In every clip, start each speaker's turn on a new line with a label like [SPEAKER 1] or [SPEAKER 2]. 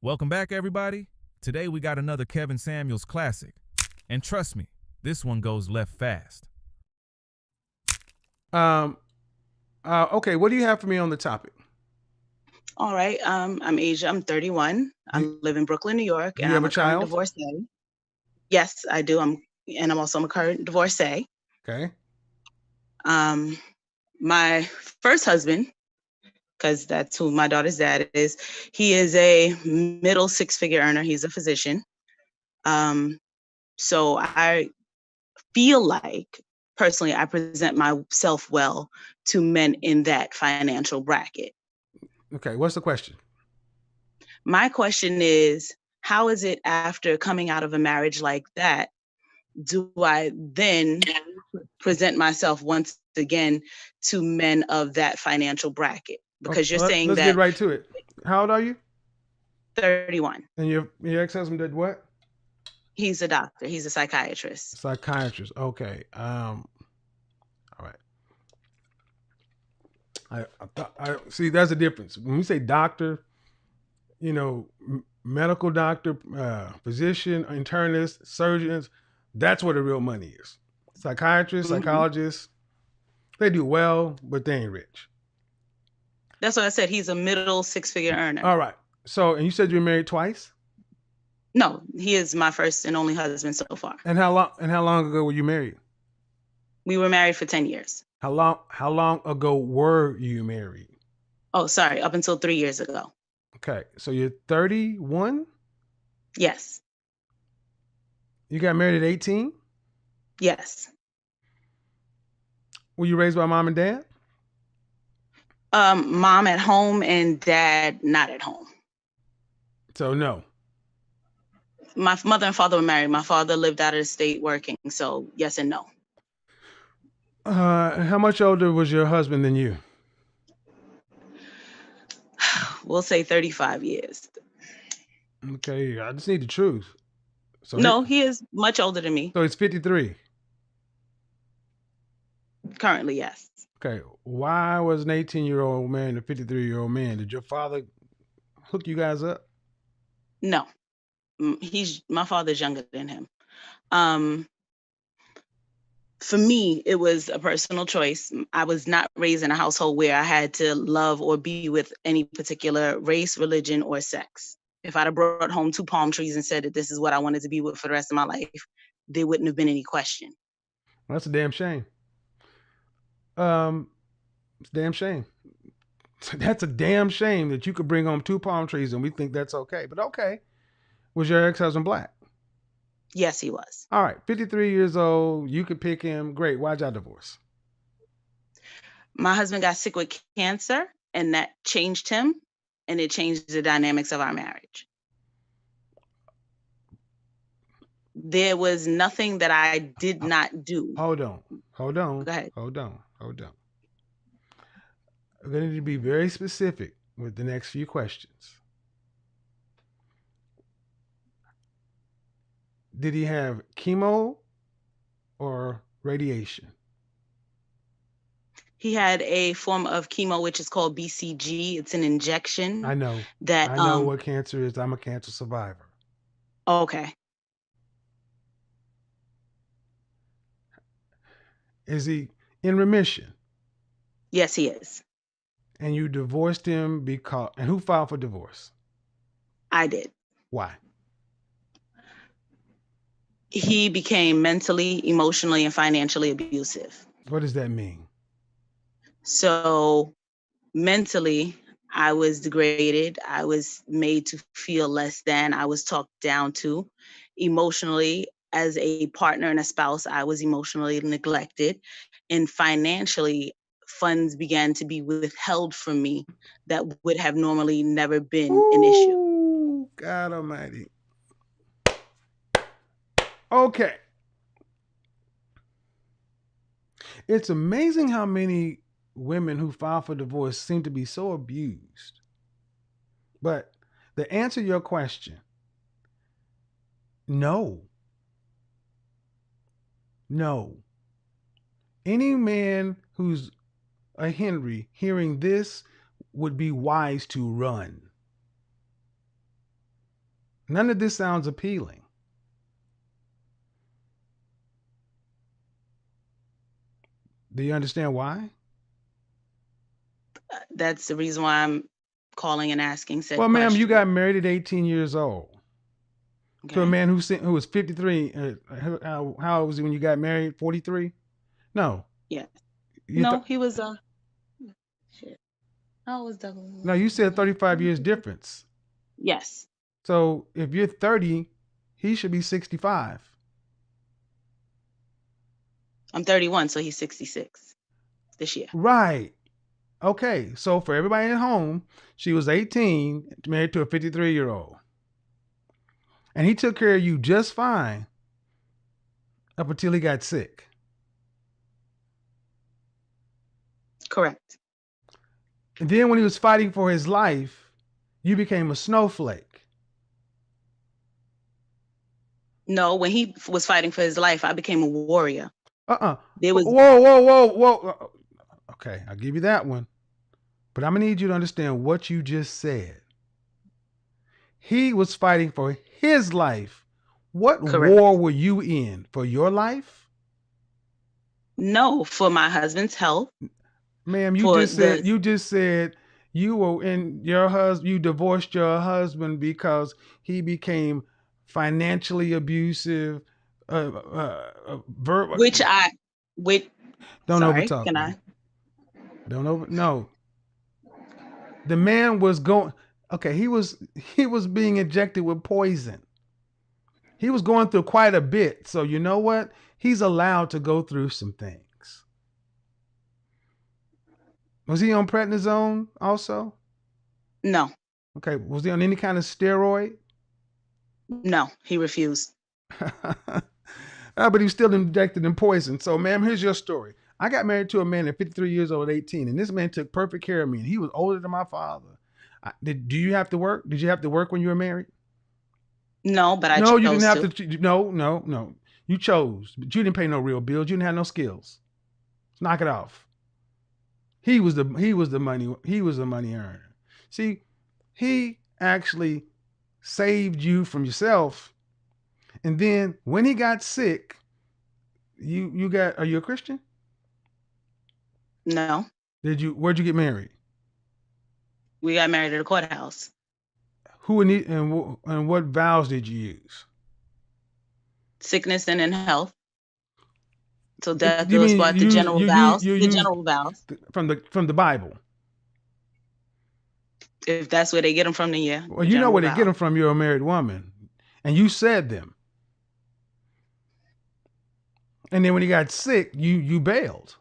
[SPEAKER 1] Welcome back, everybody. Today we got another Kevin Samuels classic. And trust me, this one goes left fast.
[SPEAKER 2] Okay, what do you have for me on the topic?
[SPEAKER 3] All right. I'm Asia. I'm 31. I live in Brooklyn, New York,
[SPEAKER 2] Do
[SPEAKER 3] and
[SPEAKER 2] you have
[SPEAKER 3] I'm
[SPEAKER 2] a
[SPEAKER 3] a current
[SPEAKER 2] child?
[SPEAKER 3] divorcee. Yes, I do. I'm also a current divorcee.
[SPEAKER 2] Okay.
[SPEAKER 3] My first husband, because that's who my daughter's dad is, he is a middle six-figure earner. He's a physician. So I feel like personally I present myself well to men in that financial bracket.
[SPEAKER 2] Okay, what's the question?
[SPEAKER 3] My question is, how is it after coming out of a marriage like that, do I then present myself once again to men of that financial bracket? Because you're saying
[SPEAKER 2] let's
[SPEAKER 3] that
[SPEAKER 2] get right to it. How old are you?
[SPEAKER 3] 31.
[SPEAKER 2] And your ex-husband did what?
[SPEAKER 3] He's a doctor. He's a psychiatrist.
[SPEAKER 2] Psychiatrist. Okay. All right. I see. There's a difference when we say doctor. Medical doctor, physician, internist, surgeons. That's where the real money is. Psychiatrists, psychologists, they do well, but they ain't rich.
[SPEAKER 3] That's what I said. He's a middle six-figure earner.
[SPEAKER 2] All right. So, and you said you were married twice?
[SPEAKER 3] No, he is my first and only husband so far.
[SPEAKER 2] And how long ago were you married?
[SPEAKER 3] We were married for 10 years.
[SPEAKER 2] How long ago were you married?
[SPEAKER 3] Oh, sorry, up until 3 years ago.
[SPEAKER 2] Okay. So you're 31?
[SPEAKER 3] Yes.
[SPEAKER 2] You got married at 18?
[SPEAKER 3] Yes.
[SPEAKER 2] Were you raised by mom and dad?
[SPEAKER 3] Mom at home and dad not at home.
[SPEAKER 2] So no.
[SPEAKER 3] My mother and father were married. My father lived out of the state working. So yes and no.
[SPEAKER 2] How much older was your husband than you?
[SPEAKER 3] We'll say 35 years.
[SPEAKER 2] Okay, I just need the truth.
[SPEAKER 3] So no, he is much older than me.
[SPEAKER 2] So he's 53.
[SPEAKER 3] Currently, yes.
[SPEAKER 2] Okay, why was an 18-year-old marrying a 53-year-old man? Did your father hook you guys up?
[SPEAKER 3] No, my father's younger than him. For me, it was a personal choice. I was not raised in a household where I had to love or be with any particular race, religion, or sex. If I'd have brought home 2 palm trees and said that this is what I wanted to be with for the rest of my life, there wouldn't have been any question.
[SPEAKER 2] Well, that's a damn shame. It's a damn shame. That's a damn shame that you could bring home 2 palm trees and we think that's okay. But okay. Was your ex-husband black?
[SPEAKER 3] Yes, he was.
[SPEAKER 2] All right. 53 years old. You could pick him. Great. Why'd y'all divorce?
[SPEAKER 3] My husband got sick with cancer and that changed him and it changed the dynamics of our marriage. There was nothing that I did not do.
[SPEAKER 2] Hold on.
[SPEAKER 3] Go ahead.
[SPEAKER 2] Hold on. We're going to need to be very specific with the next few questions. Did he have chemo or radiation?
[SPEAKER 3] He had a form of chemo, which is called BCG. It's an injection.
[SPEAKER 2] I know. I know what cancer is. I'm a cancer survivor.
[SPEAKER 3] Okay.
[SPEAKER 2] Is he in remission?
[SPEAKER 3] Yes, he is.
[SPEAKER 2] And you divorced him and who filed for divorce?
[SPEAKER 3] I did.
[SPEAKER 2] Why?
[SPEAKER 3] He became mentally, emotionally, and financially abusive.
[SPEAKER 2] What does that mean?
[SPEAKER 3] So mentally, I was degraded. I was made to feel less than. I was talked down to. Emotionally, as a partner and a spouse, I was emotionally neglected. And financially, funds began to be withheld from me that would have normally never been an issue.
[SPEAKER 2] God almighty. Okay. It's amazing how many women who file for divorce seem to be so abused. But to answer your question, no. Any man who's a Henry hearing this would be wise to run. None of this sounds appealing. Do you understand why?
[SPEAKER 3] That's the reason why I'm calling and asking said
[SPEAKER 2] Well, ma'am, you
[SPEAKER 3] question.
[SPEAKER 2] got married at 18 years old to a
[SPEAKER 3] Okay.
[SPEAKER 2] man who was 53. How old was he when you got married? 43? No.
[SPEAKER 3] Yeah.
[SPEAKER 2] You
[SPEAKER 3] No,
[SPEAKER 2] th-
[SPEAKER 3] he was shit. How old was Douglas?
[SPEAKER 2] no, you said 35 years difference.
[SPEAKER 3] Yes.
[SPEAKER 2] So if you're 30, he should be 65.
[SPEAKER 3] I'm 31, so he's 66 this year.
[SPEAKER 2] Right. Okay. So for everybody at home, she was 18, married to a 53-year-old. And he took care of you just fine up until he got sick.
[SPEAKER 3] Correct.
[SPEAKER 2] And then when he was fighting for his life, you became a snowflake.
[SPEAKER 3] No, when he was fighting for his life, I became a warrior. There was
[SPEAKER 2] Whoa. Okay, I'll give you that one. But I'm going to need you to understand what you just said. He was fighting for his life. What
[SPEAKER 3] Correct.
[SPEAKER 2] war were you in? For your life?
[SPEAKER 3] No, for my husband's health.
[SPEAKER 2] Ma'am, you
[SPEAKER 3] For
[SPEAKER 2] just said you were in your husband, you divorced your husband because he became financially abusive, verbal.
[SPEAKER 3] which
[SPEAKER 2] Don't
[SPEAKER 3] sorry,
[SPEAKER 2] overtalk
[SPEAKER 3] can
[SPEAKER 2] me.
[SPEAKER 3] I?
[SPEAKER 2] No. The man was going. Okay, he was being injected with poison. He was going through quite a bit. So you know what? He's allowed to go through some things. Was he on prednisone also?
[SPEAKER 3] No,
[SPEAKER 2] Okay. Was he on any kind of steroid?
[SPEAKER 3] no, he refused.
[SPEAKER 2] But he was still injected in poison. So, ma'am, here's your story. I got married to a man at 53 years old at 18, and this man took perfect care of me. And he was older than my father. Do you have to work? Did you have to work when you were married?
[SPEAKER 3] No, but I
[SPEAKER 2] No,
[SPEAKER 3] chose
[SPEAKER 2] you didn't have to. No. You chose, but you didn't pay no real bills. You didn't have no skills. Knock it off. He was the money earner. See, he actually saved you from yourself. And then when he got sick, are you a Christian?
[SPEAKER 3] No,
[SPEAKER 2] Where'd you get married?
[SPEAKER 3] we got married at a courthouse.
[SPEAKER 2] And what vows did you use?
[SPEAKER 3] Sickness and in health. So death
[SPEAKER 2] You
[SPEAKER 3] was
[SPEAKER 2] mean
[SPEAKER 3] what the general vows.
[SPEAKER 2] you
[SPEAKER 3] The
[SPEAKER 2] used
[SPEAKER 3] general vows.
[SPEAKER 2] from the Bible?
[SPEAKER 3] If that's where they get them from, then yeah.
[SPEAKER 2] Well, you know where they get them from. You're a married woman, and you said them. And then when he got sick, you bailed.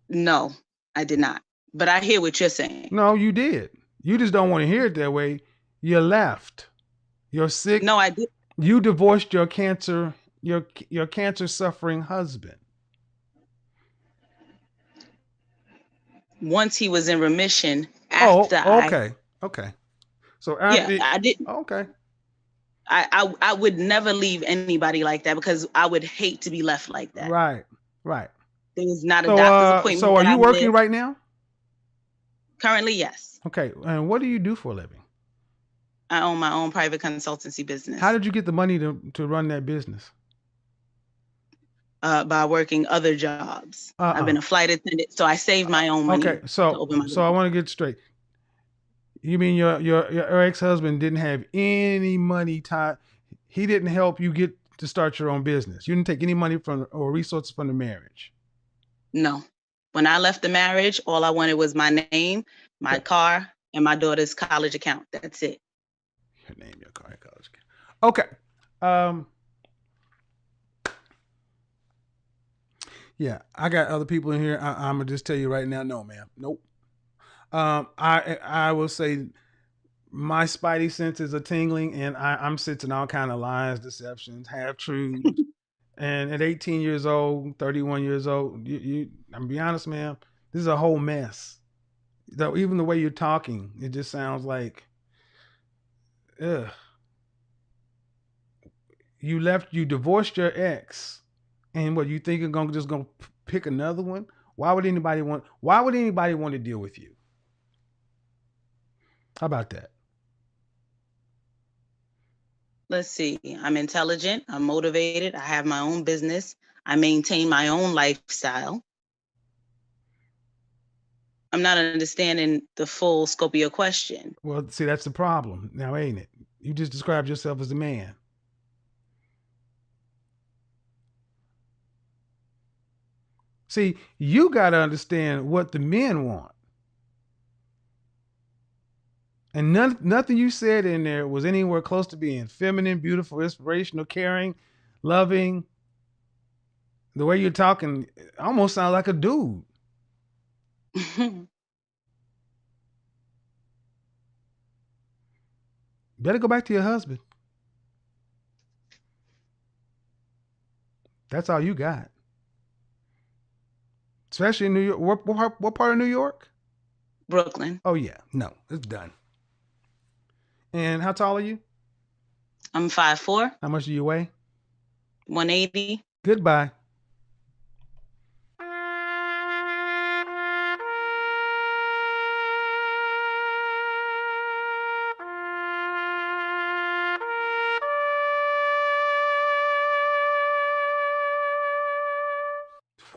[SPEAKER 3] No, I did not. But I hear what you're saying.
[SPEAKER 2] No, you did. You just don't want to hear it that way. You left. You're sick.
[SPEAKER 3] No, I did.
[SPEAKER 2] You divorced your cancer suffering husband.
[SPEAKER 3] Once he was in remission after
[SPEAKER 2] okay. So
[SPEAKER 3] I did.
[SPEAKER 2] Okay.
[SPEAKER 3] I would never leave anybody like that because I would hate to be left like that.
[SPEAKER 2] Right.
[SPEAKER 3] There was not a doctor's appointment.
[SPEAKER 2] So are you working right now?
[SPEAKER 3] Currently, yes.
[SPEAKER 2] Okay. And what do you do for a living?
[SPEAKER 3] I own my own private consultancy business.
[SPEAKER 2] How did you get the money to run that business?
[SPEAKER 3] By working other jobs. I've been a flight attendant, so I saved my own money.
[SPEAKER 2] Okay, so I want to get straight. You mean your ex-husband didn't have any money tied? He didn't help you get to start your own business. You didn't take any money from or resources from the marriage.
[SPEAKER 3] No. When I left the marriage, all I wanted was my name, my car, and my daughter's college account. That's it.
[SPEAKER 2] Your name, your car, your college account. Okay. Yeah, I got other people in here. I'm gonna just tell you right now, no, ma'am, nope. I will say my spidey senses are tingling, and I'm sensing all kind of lies, deceptions, half truths. And at 18 years old, 31 years old, I'm gonna be honest, ma'am, this is a whole mess. Though even the way you're talking, it just sounds like, ugh. You divorced your ex. And what you think you're just gonna pick another one? Why would anybody want to deal with you? How about that?
[SPEAKER 3] Let's see. I'm intelligent. I'm motivated. I have my own business. I maintain my own lifestyle. I'm not understanding the full scope of your question.
[SPEAKER 2] Well, see, that's the problem now, ain't it? You just described yourself as a man. See, you got to understand what the men want. And nothing you said in there was anywhere close to being feminine, beautiful, inspirational, caring, loving. The way you're talking almost sounds like a dude. Better go back to your husband. That's all you got. Especially in New York. What part of New York?
[SPEAKER 3] Brooklyn.
[SPEAKER 2] Oh, yeah. No, it's done. And how tall are you?
[SPEAKER 3] I'm 5'4".
[SPEAKER 2] How much do you weigh?
[SPEAKER 3] 180.
[SPEAKER 2] Goodbye.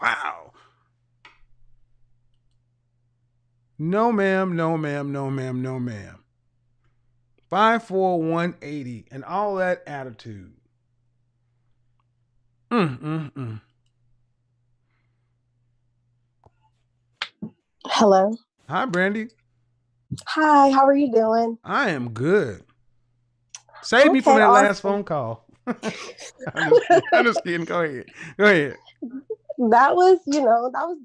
[SPEAKER 2] Wow. No, ma'am. No, ma'am. No, ma'am. No, ma'am. 5'4", 180, and all that attitude. Mm.
[SPEAKER 4] Hello.
[SPEAKER 2] Hi, Brandy.
[SPEAKER 4] Hi, how are you doing?
[SPEAKER 2] I am good. Save me from
[SPEAKER 4] Okay,
[SPEAKER 2] that last
[SPEAKER 4] awesome.
[SPEAKER 2] phone call. I'm just kidding. Go ahead.
[SPEAKER 4] That was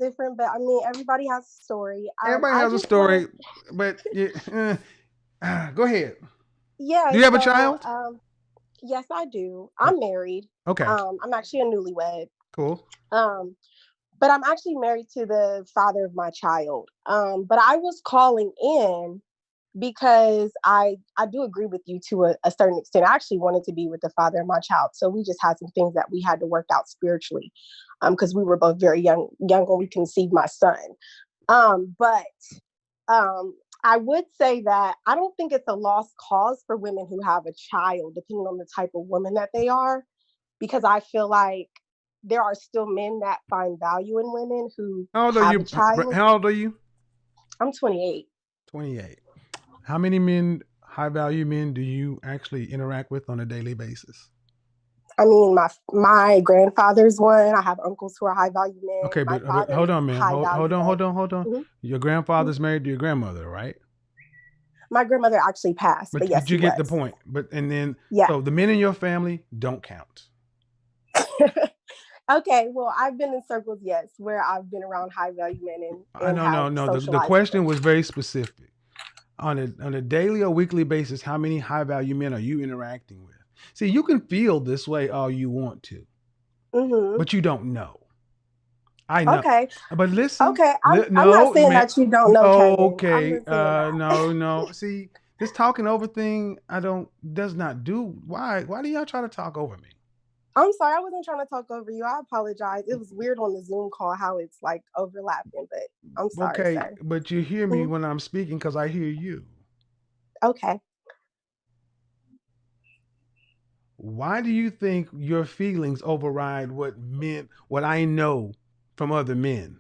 [SPEAKER 4] different, but I mean, everybody has a story.
[SPEAKER 2] Everybody has a story, but yeah, go ahead.
[SPEAKER 4] Yeah.
[SPEAKER 2] Do you have a child?
[SPEAKER 4] Yes, I do. I'm married.
[SPEAKER 2] Okay.
[SPEAKER 4] I'm actually a newlywed.
[SPEAKER 2] Cool.
[SPEAKER 4] But I'm actually married to the father of my child. But I was calling in because I do agree with you to a certain extent. I actually wanted to be with the father of my child. So we just had some things that we had to work out spiritually, because we were both very young when we conceived my son. But I would say that I don't think it's a lost cause for women who have a child, depending on the type of woman that they are, because I feel like there are still men that find value in women who have a child.
[SPEAKER 2] How old are you?
[SPEAKER 4] I'm 28.
[SPEAKER 2] 28. How many men, high value men, do you actually interact with on a daily basis?
[SPEAKER 4] I mean, my grandfather's one. I have uncles who are high value men.
[SPEAKER 2] Okay, but hold on, man. Hold on. Mm-hmm. Your grandfather's married to your grandmother, right?
[SPEAKER 4] My grandmother actually passed, but yes,
[SPEAKER 2] but you get the point.
[SPEAKER 4] Yeah.
[SPEAKER 2] So the men in your family don't count.
[SPEAKER 4] Okay, well, I've been in circles, yes, where I've been around high value men and
[SPEAKER 2] no. The question was very specific. On a daily or weekly basis, how many high value men are you interacting with? See, you can feel this way all you want to, but you don't know. I know. Okay, but listen.
[SPEAKER 4] Okay, I'm not saying that you don't know.
[SPEAKER 2] Okay, no. See, this talking over thing, does not do. Why do y'all try to talk over me?
[SPEAKER 4] I'm sorry, I wasn't trying to talk over you. I apologize. It was weird on the Zoom call how it's like overlapping, but I'm sorry.
[SPEAKER 2] Okay,
[SPEAKER 4] sir.
[SPEAKER 2] But you hear me when I'm speaking because I hear you.
[SPEAKER 4] Okay.
[SPEAKER 2] Why do you think your feelings override what I know from other men?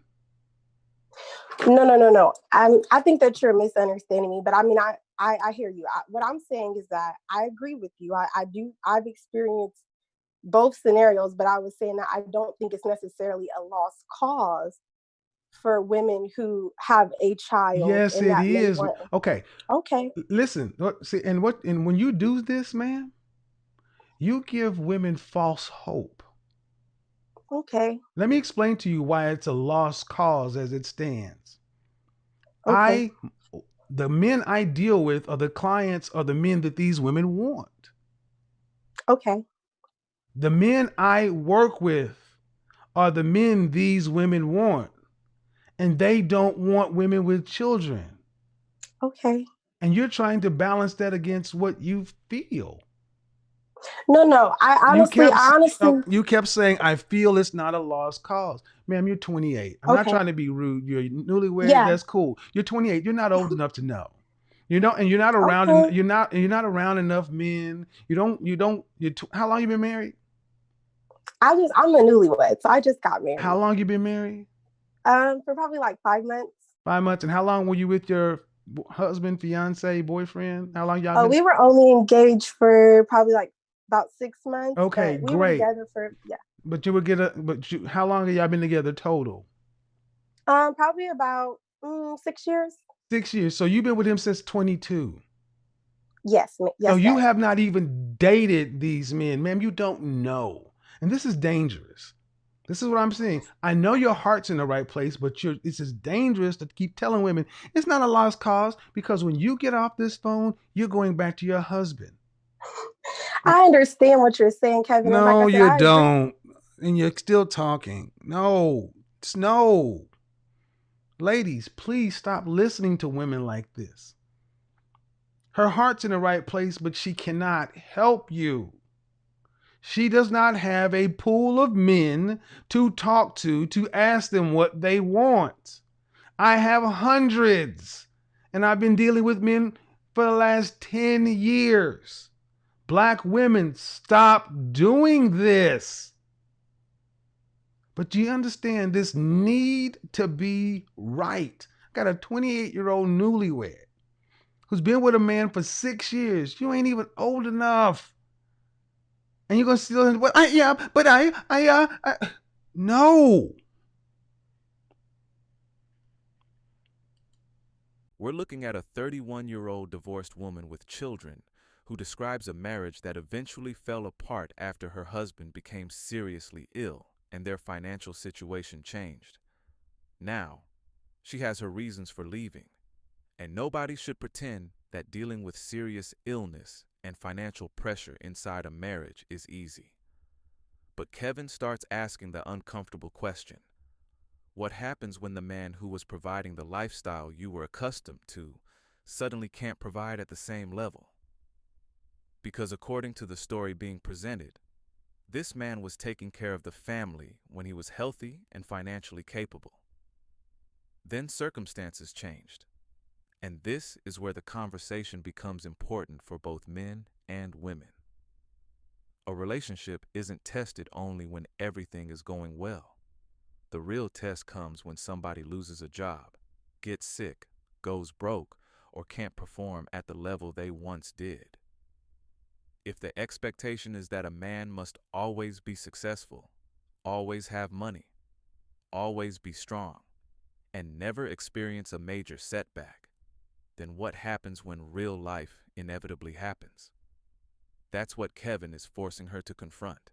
[SPEAKER 4] No. I think that you're misunderstanding me, but I mean, I hear you. What I'm saying is that I agree with you. I've experienced both scenarios, but I was saying that I don't think it's necessarily a lost cause for women who have a child.
[SPEAKER 2] Yes, it is. Okay.
[SPEAKER 4] Okay.
[SPEAKER 2] Listen, see, and when you do this, man, you give women false hope.
[SPEAKER 4] Okay.
[SPEAKER 2] Let me explain to you why it's a lost cause as it stands.
[SPEAKER 4] Okay.
[SPEAKER 2] The men I deal with are the clients are the men that these women want.
[SPEAKER 4] Okay.
[SPEAKER 2] The men I work with are the men these women want. And they don't want women with children.
[SPEAKER 4] Okay.
[SPEAKER 2] And you're trying to balance that against what you feel.
[SPEAKER 4] No.
[SPEAKER 2] You kept saying, I feel it's not a lost cause. Ma'am, you're 28. I'm not trying to be rude. You're newlywed. Yeah. That's cool. You're 28. You're not old enough to know. You know, and you're not around.
[SPEAKER 4] Okay.
[SPEAKER 2] You're not around enough men. How long you been married?
[SPEAKER 4] I'm a newlywed, so I just got
[SPEAKER 2] How
[SPEAKER 4] married.
[SPEAKER 2] long you been married?
[SPEAKER 4] For probably like 5 months.
[SPEAKER 2] 5 months. And how long were you with your husband, fiance, boyfriend? How long y'all
[SPEAKER 4] Oh,
[SPEAKER 2] been?
[SPEAKER 4] we were only engaged for probably like about 6 months,
[SPEAKER 2] Okay,
[SPEAKER 4] but we were
[SPEAKER 2] great.
[SPEAKER 4] together for yeah.
[SPEAKER 2] But you would get a. How long have y'all been together total?
[SPEAKER 4] Probably about 6 years.
[SPEAKER 2] 6 years. So you've been with him since 22.
[SPEAKER 4] Yes,
[SPEAKER 2] So
[SPEAKER 4] yes,
[SPEAKER 2] you
[SPEAKER 4] sir.
[SPEAKER 2] have not even dated these men, ma'am. You don't know, and this is dangerous. This is what I'm saying. I know your heart's in the right place, but this is dangerous to keep telling women it's not a lost cause because when you get off this phone, you're going back to your husband.
[SPEAKER 4] I understand what you're saying, Kevin, and like
[SPEAKER 2] No,
[SPEAKER 4] I said,
[SPEAKER 2] you
[SPEAKER 4] I agree.
[SPEAKER 2] don't. And you're still talking. No, no. Ladies, please stop listening to women like this. Her heart's in the right place, but she cannot help you. She does not have a pool of men to talk to ask them what they want. I have hundreds, and I've been dealing with men for the last 10 years. Black women, stop doing this. But you understand this need to be right. I got a 28-year-old newlywed who's been with a man for 6 years. You ain't even old enough. And you're gonna still, well, no.
[SPEAKER 1] We're looking at a 31-year-old divorced woman with children who describes a marriage that eventually fell apart after her husband became seriously ill and their financial situation changed. Now, she has her reasons for leaving, and nobody should pretend that dealing with serious illness and financial pressure inside a marriage is easy. But Kevin starts asking the uncomfortable question: what happens when the man who was providing the lifestyle you were accustomed to suddenly can't provide at the same level? Because according to the story being presented, this man was taking care of the family when he was healthy and financially capable. Then circumstances changed, and this is where the conversation becomes important for both men and women. A relationship isn't tested only when everything is going well. The real test comes when somebody loses a job, gets sick, goes broke, or can't perform at the level they once did. If the expectation is that a man must always be successful, always have money, always be strong, and never experience a major setback, then what happens when real life inevitably happens? That's what Kevin is forcing her to confront.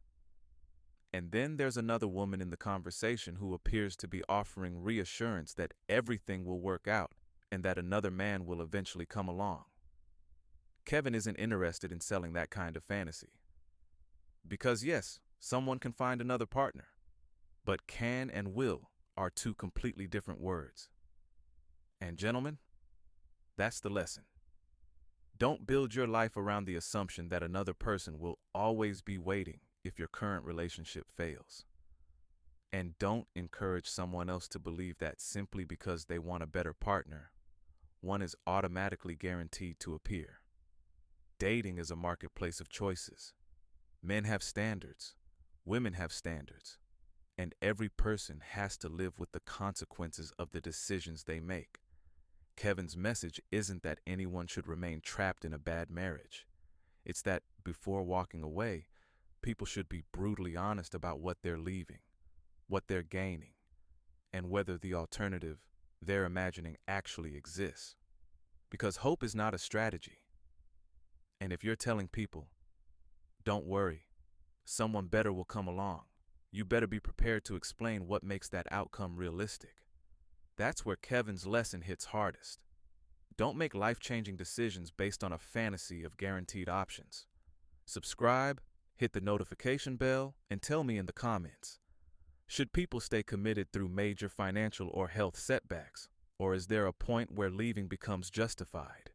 [SPEAKER 1] And then there's another woman in the conversation who appears to be offering reassurance that everything will work out and that another man will eventually come along. Kevin isn't interested in selling that kind of fantasy. Because yes, someone can find another partner, but can and will are two completely different words. And gentlemen, that's the lesson. Don't build your life around the assumption that another person will always be waiting if your current relationship fails. And don't encourage someone else to believe that simply because they want a better partner, one is automatically guaranteed to appear. Dating is a marketplace of choices. Men have standards, women have standards, and every person has to live with the consequences of the decisions they make. Kevin's message isn't that anyone should remain trapped in a bad marriage. It's that before walking away, people should be brutally honest about what they're leaving, what they're gaining, and whether the alternative they're imagining actually exists. Because hope is not a strategy. And if you're telling people, don't worry, someone better will come along, you better be prepared to explain what makes that outcome realistic. That's where Kevin's lesson hits hardest. Don't make life-changing decisions based on a fantasy of guaranteed options. Subscribe, hit the notification bell, and tell me in the comments. Should people stay committed through major financial or health setbacks, or is there a point where leaving becomes justified?